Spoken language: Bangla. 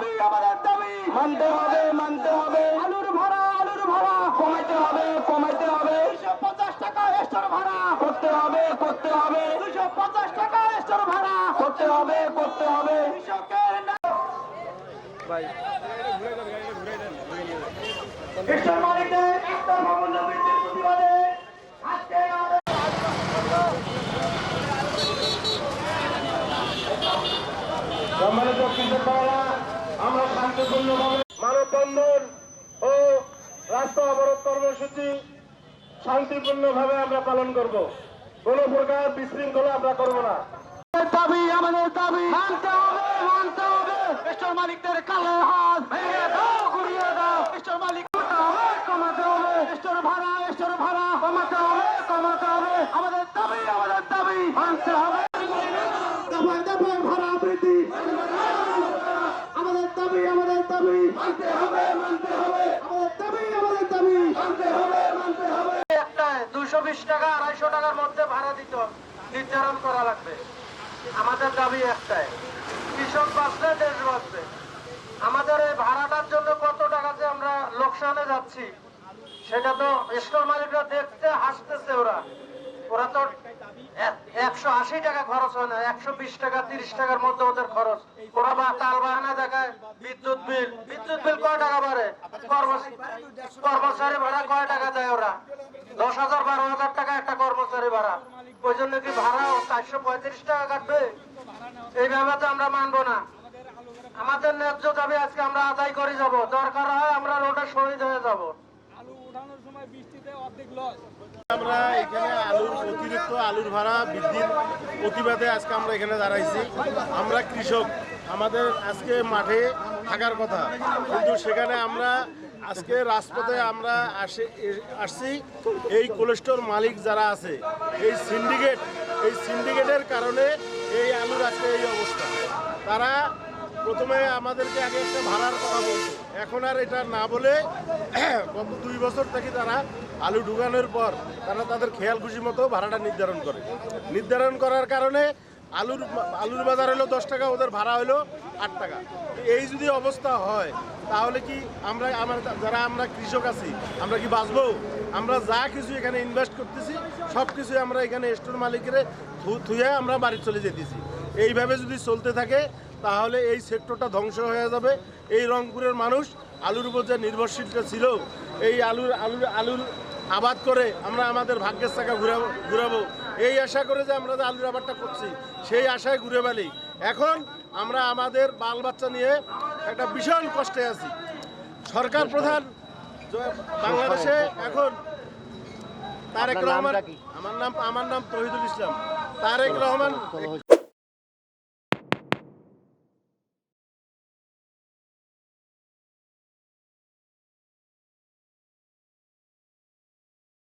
দাবি আমাদের দাবি মানতে হবে আলুর ভাড়া কমাইতে হবে 250 টাকা স্টোর ভাড়া করতে হবে 250 টাকা স্টোর ভাড়া করতে হবে কৃষকের ভাই স্টোর মালিকদের একটা মূল্য বৃদ্ধির প্রতিবাদে আজকে সম্মানিত কৃষকরা আমরা শান্তিপূর্ণভাবে মানববন্ধন ও রাস্তা অবরোধ কর্মসূচি শান্তিপূর্ণভাবে আমরা পালন করব। কোন প্রকার বিশৃঙ্খলা আমরা করব না। আমাদের দাবি মানতে হবে স্টোর মালিকদের কালো হাত ভেঙে দাও ঘুরিয়ে দাও স্টোর মালিক কমাতে হবে স্টোর ভাড়া কমাতে হবে আমাদের দাবি মানতে হবে দফায় ভাড়া বৃদ্ধি আমাদের দাবি মানতে হবে আমাদের দাবি মানতে হবে একটা 220 টাকা 250 টাকার মধ্যে ভাড়া নির্ধারণ করা লাগবে। আমাদের দাবি একটাই, কৃষক বাঁচলে দেশ বাঁচবে। আমাদের এই ভাড়াটার জন্য কত টাকা যে আমরা লোকসানে যাচ্ছি সেটা তো স্টোর মালিকরা দেখতে হাসতেছে। ওরা তো 180 টাকা খরচ হয় না, 120 টাকা 30 টাকার মধ্যে ওদের খরচ। ওরা তাল বাহানা দেখায় বিদ্যুৎ বিল কয় টাকা বাড়ে, কর্মচারী ভাড়া কয় টাকা দেয় ওরা, 10,000 12,000 টাকা একটা কর্মচারী ভাড়া। ওই জন্য কি ভাড়াও 435 টাকা কাটবে? এইভাবে তো আমরা মানবো না। আমাদের ন্যায্য দাবি আজকে আমরা আদায় করে যাব, দরকার হয় আমরা রোডে শহীদ হয়ে যাব। আমরা এখানে অতিরিক্ত আলুর ভাড়া বৃদ্ধির প্রতিবাদে আজকে আমরা এখানে দাঁড়াইছি। আমরা কৃষক, আমাদের আজকে মাঠে থাকার কথা, কিন্তু সেখানে আমরা আজকে রাজপথে আমরা আসছি। এই কোল্ড স্টোর মালিক যারা আছে, এই সিন্ডিকেটের কারণে এই আলুর আজকে এই অবস্থা। তারা প্রথমে আমাদেরকে আগে একটা ভাড়ার কথা বলতো, এখন আর এটা না বলে গত 2 বছর থেকে তারা আলু ঢুকানোর পর তারা তাদের খেয়াল খুশি মতো ভাড়াটা নির্ধারণ করার কারণে আলুর বাজার হলো 10 টাকা, ওদের ভাড়া হলো 8 টাকা। এই যদি অবস্থা হয় তাহলে কি যারা আমরা কৃষক আছি আমরা কি বাঁচবো? আমরা যা কিছু এখানে ইনভেস্ট করতেছি সব কিছুই আমরা এখানে স্টোর মালিকের থুয়ে আমরা বাড়ি চলে যেতেছি। এইভাবে যদি চলতে থাকে তাহলে এই সেক্টরটা ধ্বংস হয়ে যাবে। এই রংপুরের মানুষ আলুর উপর যে নির্ভরশীলটা ছিল, এই আলুর আবাদ করে আমরা আমাদের ভাগ্যের চাকা ঘুরাবো এই আশা করে যে আমরা যে আলুর আবাদটা করছি সেই আশায় ঘুরে বেলি। এখন আমরা আমাদের বাল বাচ্চা নিয়ে একটা ভীষণ কষ্টে আছি। সরকার প্রধান বাংলাদেশে এখন তারেক রহমান, আমার নাম তৌহিদুল ইসলাম, তারেক রহমান